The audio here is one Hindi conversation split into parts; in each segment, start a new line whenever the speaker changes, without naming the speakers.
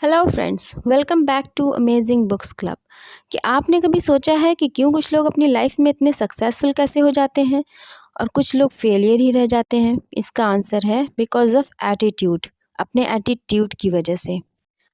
Hello friends, welcome back to amazing books club. कि आपने कभी सोचा है कि क्यों कुछ लोग अपनी लाइफ में इतने सक्सेसफुल कैसे हो जाते हैं और कुछ लोग फेलियर ही रह जाते हैं? इसका आंसर है बिकॉज ऑफ एटीट्यूड, अपने एटीट्यूड की वजह से।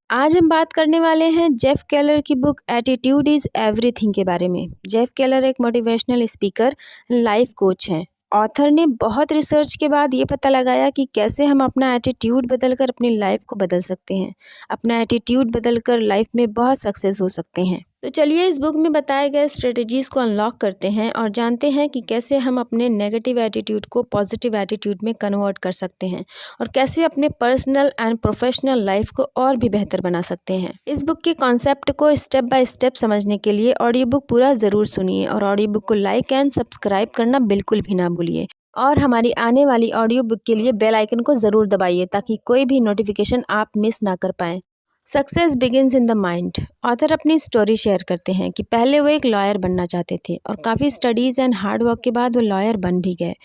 आज हम बात करने वाले हैं जेफ केलर की बुक एटीट्यूड इज़ एवरीथिंग के बारे में। जेफ केलर एक मोटिवेशनल स्पीकर, लाइफ कोच हैं। ऑथर ने बहुत रिसर्च के बाद ये पता लगाया कि कैसे हम अपना एटीट्यूड बदलकर अपनी लाइफ को बदल सकते हैं। अपना एटीट्यूड बदलकर लाइफ में बहुत सक्सेस हो सकते हैं। तो चलिए इस बुक में बताए गए स्ट्रेटजीज़ को अनलॉक करते हैं और जानते हैं कि कैसे हम अपने नेगेटिव एटीट्यूड को पॉजिटिव एटीट्यूड में कन्वर्ट कर सकते हैं और कैसे अपने पर्सनल एंड प्रोफेशनल लाइफ को और भी बेहतर बना सकते हैं। इस बुक के कॉन्सेप्ट को स्टेप बाय स्टेप समझने के लिए ऑडियो बुक पूरा ज़रूर सुनिए और ऑडियो बुक को लाइक एंड सब्सक्राइब करना बिल्कुल भी ना भूलिए। और हमारी आने वाली ऑडियो बुक के लिए बेल आइकन को ज़रूर दबाइए ताकि कोई भी नोटिफिकेशन आप मिस ना कर पाएँ। Success begins in the mind. Author अपनी स्टोरी शेयर करते हैं कि पहले वो एक लॉयर बनना चाहते थे और काफ़ी स्टडीज़ एंड हार्ड वर्क के बाद वो लॉयर बन भी गए।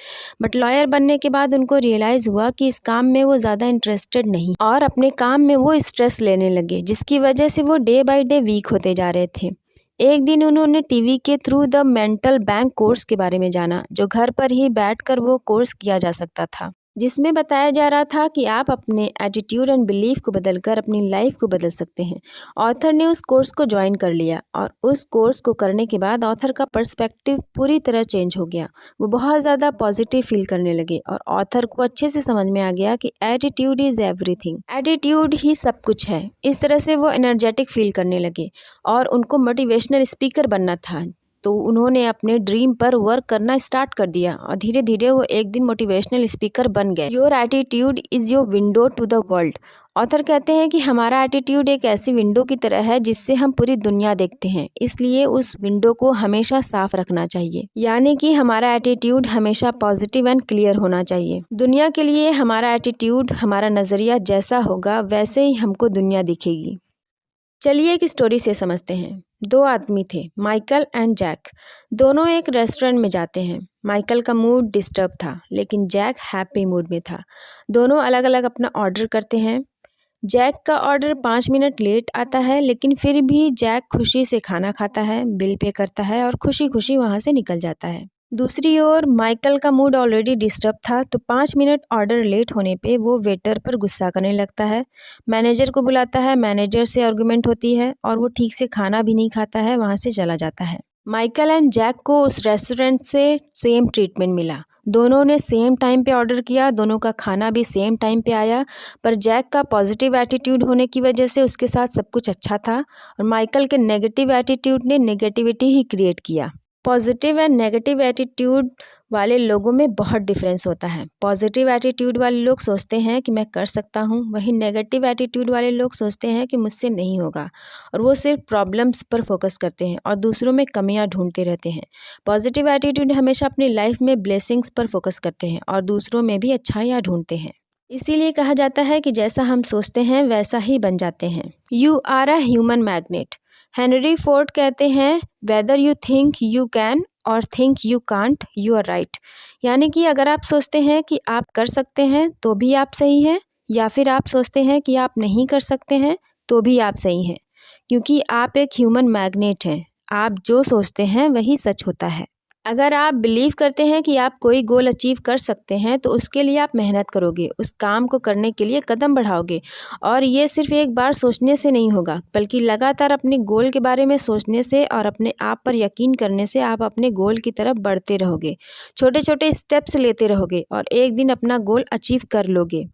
बट लॉयर बनने के बाद उनको रियलाइज़ हुआ कि इस काम में वो ज़्यादा इंटरेस्टेड नहीं और अपने काम में वो स्ट्रेस लेने लगे, जिसकी वजह से वो डे बाय डे वीक होते जा रहे थे। एक दिन उन्होंने टीवी के through the mental bank course के बारे में जाना, जो घर पर ही बैठकर वो कोर्स किया जा सकता था, जिसमें बताया जा रहा था कि आप अपने एटीट्यूड एंड बिलीफ को बदलकर अपनी लाइफ को बदल सकते हैं। ऑथर ने उस कोर्स को ज्वाइन कर लिया और उस कोर्स को करने के बाद ऑथर का पर्सपेक्टिव पूरी तरह चेंज हो गया। वो बहुत ज़्यादा पॉजिटिव फील करने लगे और ऑथर को अच्छे से समझ में आ गया कि एटीट्यूड इज़ एवरीथिंग, एटीट्यूड ही सब कुछ है। इस तरह से वो एनर्जेटिक फील करने लगे और उनको मोटिवेशनल स्पीकर बनना था। तो उन्होंने अपने ड्रीम पर वर्क करना स्टार्ट कर दिया और धीरे धीरे वो एक दिन मोटिवेशनल स्पीकर बन गए। Your attitude is your window to the world. Author कहते हैं कि हमारा एटीट्यूड एक ऐसी विंडो की तरह है जिससे हम पूरी दुनिया देखते हैं, इसलिए उस विंडो को हमेशा साफ रखना चाहिए। यानी कि हमारा एटीट्यूड हमेशा पॉजिटिव एंड क्लियर होना चाहिए। दुनिया के लिए हमारा एटीट्यूड, हमारा नज़रिया जैसा होगा वैसे ही हमको दुनिया दिखेगी। चलिए एक स्टोरी से समझते हैं। दो आदमी थे, माइकल एंड जैक। दोनों एक रेस्टोरेंट में जाते हैं। माइकल का मूड डिस्टर्ब था लेकिन जैक हैप्पी मूड में था। दोनों अलग अलग अपना ऑर्डर करते हैं। जैक का ऑर्डर 5 मिनट लेट आता है, लेकिन फिर भी जैक खुशी से खाना खाता है, बिल पे करता है और खुशी खुशी वहाँ से निकल जाता है। दूसरी ओर माइकल का मूड ऑलरेडी डिस्टर्ब था, तो 5 मिनट ऑर्डर लेट होने पे वो वेटर पर गुस्सा करने लगता है, मैनेजर को बुलाता है, मैनेजर से आर्गुमेंट होती है और वो ठीक से खाना भी नहीं खाता है, वहाँ से चला जाता है। माइकल एंड जैक को उस रेस्टोरेंट से सेम ट्रीटमेंट मिला। दोनों ने सेम टाइम पे ऑर्डर किया, दोनों का खाना भी सेम टाइम पे आया, पर जैक का पॉजिटिव एटीट्यूड होने की वजह से उसके साथ सब कुछ अच्छा था और माइकल के नेगेटिव एटीट्यूड ने नेगेटिविटी ही क्रिएट किया। पॉजिटिव एंड नेगेटिव एटीट्यूड वाले लोगों में बहुत डिफरेंस होता है। पॉजिटिव एटीट्यूड वाले लोग सोचते हैं कि मैं कर सकता हूँ, वहीं नेगेटिव एटीट्यूड वाले लोग सोचते हैं कि मुझसे नहीं होगा और वो सिर्फ प्रॉब्लम्स पर फोकस करते हैं और दूसरों में कमियां ढूंढते रहते हैं। पॉजिटिव एटीट्यूड हमेशा अपनी लाइफ में ब्लेसिंग्स पर फोकस करते हैं और दूसरों में भी अच्छाइयाँ ढूंढते हैं। इसीलिए कहा जाता है कि जैसा हम सोचते हैं वैसा ही बन जाते हैं। You are a human magnet. Henry Ford कहते हैं, whether you think you can or think you can't, you are right. यानी कि अगर आप सोचते हैं कि आप कर सकते हैं तो भी आप सही हैं, या फिर आप सोचते हैं कि आप नहीं कर सकते हैं तो भी आप सही हैं, क्योंकि आप एक ह्यूमन मैग्नेट हैं। आप जो सोचते हैं वही सच होता है। अगर आप बिलीव करते हैं कि आप कोई गोल अचीव कर सकते हैं तो उसके लिए आप मेहनत करोगे, उस काम को करने के लिए कदम बढ़ाओगे और ये सिर्फ एक बार सोचने से नहीं होगा, बल्कि लगातार अपने गोल के बारे में सोचने से और अपने आप पर यकीन करने से आप अपने गोल की तरफ बढ़ते रहोगे। छोटे छोटे स्टेप्स लेते रहोगे और एक दिन अपना गोल अचीव कर लोगे।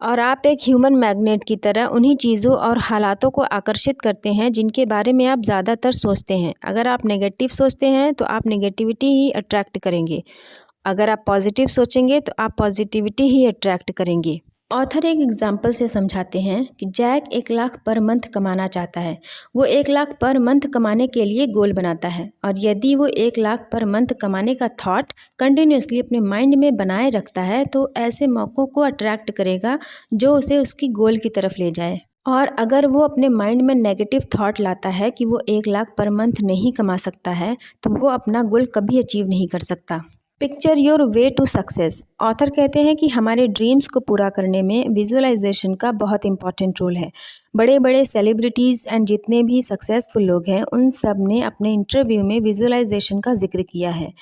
और आप एक ह्यूमन मैग्नेट की तरह उन्हीं चीज़ों और हालातों को आकर्षित करते हैं जिनके बारे में आप ज़्यादातर सोचते हैं। अगर आप नेगेटिव सोचते हैं तो आप नेगेटिविटी ही अट्रैक्ट करेंगे, अगर आप पॉजिटिव सोचेंगे तो आप पॉजिटिविटी ही अट्रैक्ट करेंगे। ऑथर एक एग्जाम्पल से समझाते हैं कि जैक 1 लाख पर मंथ कमाना चाहता है। वो 1 लाख पर मंथ कमाने के लिए गोल बनाता है और यदि वो 1 लाख पर मंथ कमाने का थॉट कंटिन्यूसली अपने माइंड में बनाए रखता है तो ऐसे मौक़ों को अट्रैक्ट करेगा जो उसे उसकी गोल की तरफ ले जाए। और अगर वो अपने माइंड में नेगेटिव थॉट लाता है कि वो 1 लाख पर मंथ नहीं कमा सकता है तो वो अपना गोल कभी अचीव नहीं कर सकता। Picture your way to success. Author कहते हैं कि हमारे ड्रीम्स को पूरा करने में विजुअलाइजेशन का बहुत इंपॉर्टेंट रोल है। बड़े बड़े सेलिब्रिटीज़ एंड जितने भी सक्सेसफुल लोग हैं उन सब ने अपने इंटरव्यू में विजुअलाइजेशन का जिक्र किया है।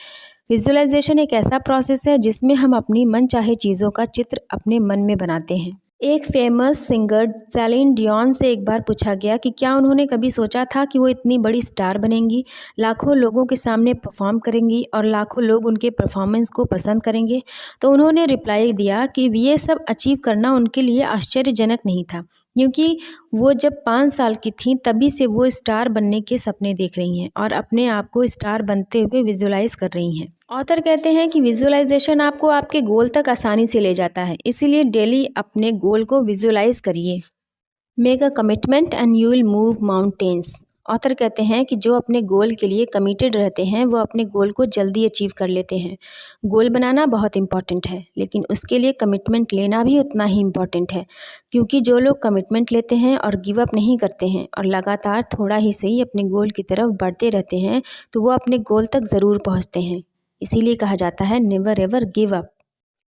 विजुअलाइजेशन एक ऐसा प्रोसेस है जिसमें हम अपनी मनचाहे चीज़ों का चित्र अपने मन में बनाते हैं। एक फेमस सिंगर सेलिन डियोन से एक बार पूछा गया कि क्या उन्होंने कभी सोचा था कि वो इतनी बड़ी स्टार बनेंगी, लाखों लोगों के सामने परफॉर्म करेंगी और लाखों लोग उनके परफॉर्मेंस को पसंद करेंगे। तो उन्होंने रिप्लाई दिया कि ये सब अचीव करना उनके लिए आश्चर्यजनक नहीं था, क्योंकि वो जब 5 साल की थीं तभी से वो स्टार बनने के सपने देख रही हैं और अपने आप को स्टार बनते हुए विजुअलाइज कर रही हैं। ऑथर कहते हैं कि विजुअलाइजेशन आपको आपके गोल तक आसानी से ले जाता है, इसीलिए डेली अपने गोल को विजुअलाइज करिए। Make a commitment and you will move mountains. Author कहते हैं कि जो अपने गोल के लिए कमिटेड रहते हैं वो अपने गोल को जल्दी अचीव कर लेते हैं। गोल बनाना बहुत इंपॉर्टेंट है, लेकिन उसके लिए कमिटमेंट लेना भी उतना ही इम्पॉर्टेंट है, क्योंकि जो लोग कमिटमेंट लेते हैं और गिव अप नहीं करते हैं और लगातार थोड़ा ही सही अपने गोल की तरफ बढ़ते रहते हैं तो वो अपने गोल तक ज़रूर पहुँचते हैं। इसीलिए कहा जाता है never ever give up.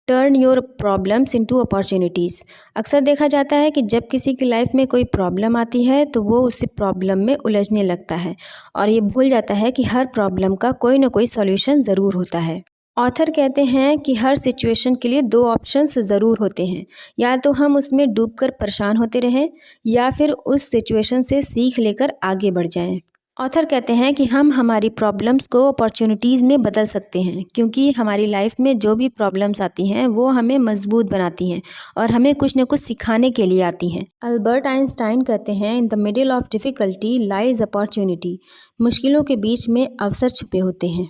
Turn your problems into opportunities. अक्सर देखा जाता है कि जब किसी की लाइफ में कोई प्रॉब्लम आती है तो वो उसी प्रॉब्लम में उलझने लगता है और ये भूल जाता है कि हर प्रॉब्लम का कोई ना कोई सॉल्यूशन ज़रूर होता है। ऑथर कहते हैं कि हर सिचुएशन के लिए 2 ऑप्शंस ज़रूर होते हैं, या तो हम उसमें डूबकर परेशान होते रहें या फिर उस सिचुएशन से सीख लेकर आगे बढ़ जाएं। ऑथर कहते हैं कि हम हमारी प्रॉब्लम्स को अपॉर्चुनिटीज़ में बदल सकते हैं, क्योंकि हमारी लाइफ में जो भी प्रॉब्लम्स आती हैं वो हमें मजबूत बनाती हैं और हमें कुछ न कुछ सिखाने के लिए आती हैं। अल्बर्ट आइंस्टाइन कहते हैं in the middle of difficulty lies opportunity. मुश्किलों के बीच में अवसर छुपे होते हैं।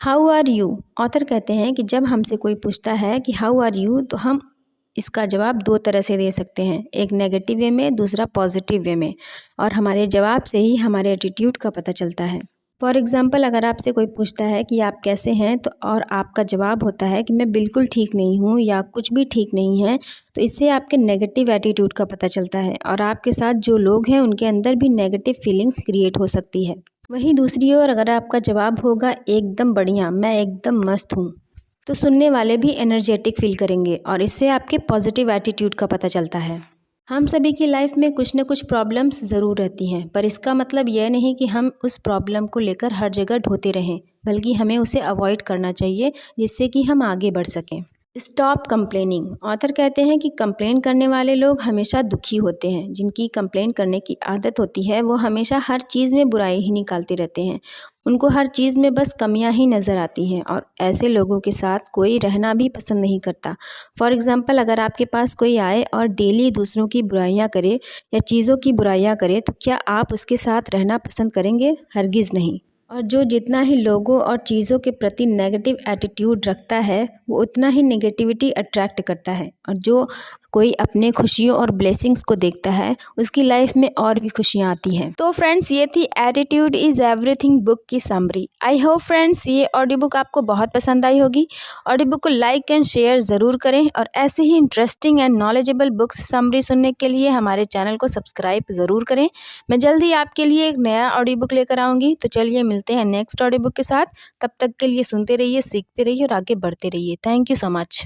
How are you. ऑथर कहते हैं कि जब हमसे कोई पूछता है कि हाउ आर यू तो हम इसका जवाब 2 तरह से दे सकते हैं, एक नेगेटिव वे में, दूसरा पॉजिटिव वे में, और हमारे जवाब से ही हमारे एटीट्यूड का पता चलता है। फॉर एग्ज़ाम्पल, अगर आपसे कोई पूछता है कि आप कैसे हैं तो और आपका जवाब होता है कि मैं बिल्कुल ठीक नहीं हूँ या कुछ भी ठीक नहीं है, तो इससे आपके नेगेटिव एटीट्यूड का पता चलता है और आपके साथ जो लोग हैं उनके अंदर भी नेगेटिव फीलिंग्स क्रिएट हो सकती है। वहीं दूसरी ओर अगर आपका जवाब होगा एकदम बढ़िया, मैं एकदम मस्त हूँ, तो सुनने वाले भी एनर्जेटिक फील करेंगे और इससे आपके पॉजिटिव एटीट्यूड का पता चलता है। हम सभी की लाइफ में कुछ न कुछ प्रॉब्लम्स ज़रूर रहती हैं, पर इसका मतलब यह नहीं कि हम उस प्रॉब्लम को लेकर हर जगह ढोते रहें, बल्कि हमें उसे अवॉइड करना चाहिए जिससे कि हम आगे बढ़ सकें। Stop complaining. ऑथर कहते हैं कि कंप्लेन करने वाले लोग हमेशा दुखी होते हैं। जिनकी कंप्लेन करने की आदत होती है वो हमेशा हर चीज़ में बुराई ही निकालते रहते हैं। उनको हर चीज़ में बस कमियां ही नज़र आती हैं और ऐसे लोगों के साथ कोई रहना भी पसंद नहीं करता। फॉर एग्ज़ाम्पल, अगर आपके पास कोई आए और डेली दूसरों की बुराइयां करे या चीज़ों की बुराइयां करे तो क्या आप उसके साथ रहना पसंद करेंगे? हरगिज़ नहीं। और जो जितना ही लोगों और चीज़ों के प्रति नेगेटिव एटीट्यूड रखता है वो उतना ही नेगेटिविटी अट्रैक्ट करता है, और जो कोई अपने खुशियों और ब्लेसिंग्स को देखता है उसकी लाइफ में और भी खुशियाँ आती हैं। तो फ्रेंड्स, ये थी एटीट्यूड इज़ एवरीथिंग बुक की समरी। आई होप फ्रेंड्स ये ऑडियो बुक आपको बहुत पसंद आई होगी। ऑडियो बुक को लाइक एंड शेयर ज़रूर करें और ऐसे ही interesting and knowledgeable books summary सुनने के लिए हमारे चैनल को सब्सक्राइब ज़रूर करें। मैं जल्दी आपके लिए एक नया ऑडियो बुक लेकर आऊँगी, तो चलिए मिलते हैं नेक्स्ट ऑडियो बुक के साथ। तब तक के लिए सुनते रहिए, सीखते रहिए और आगे बढ़ते रहिए। Thank you so much.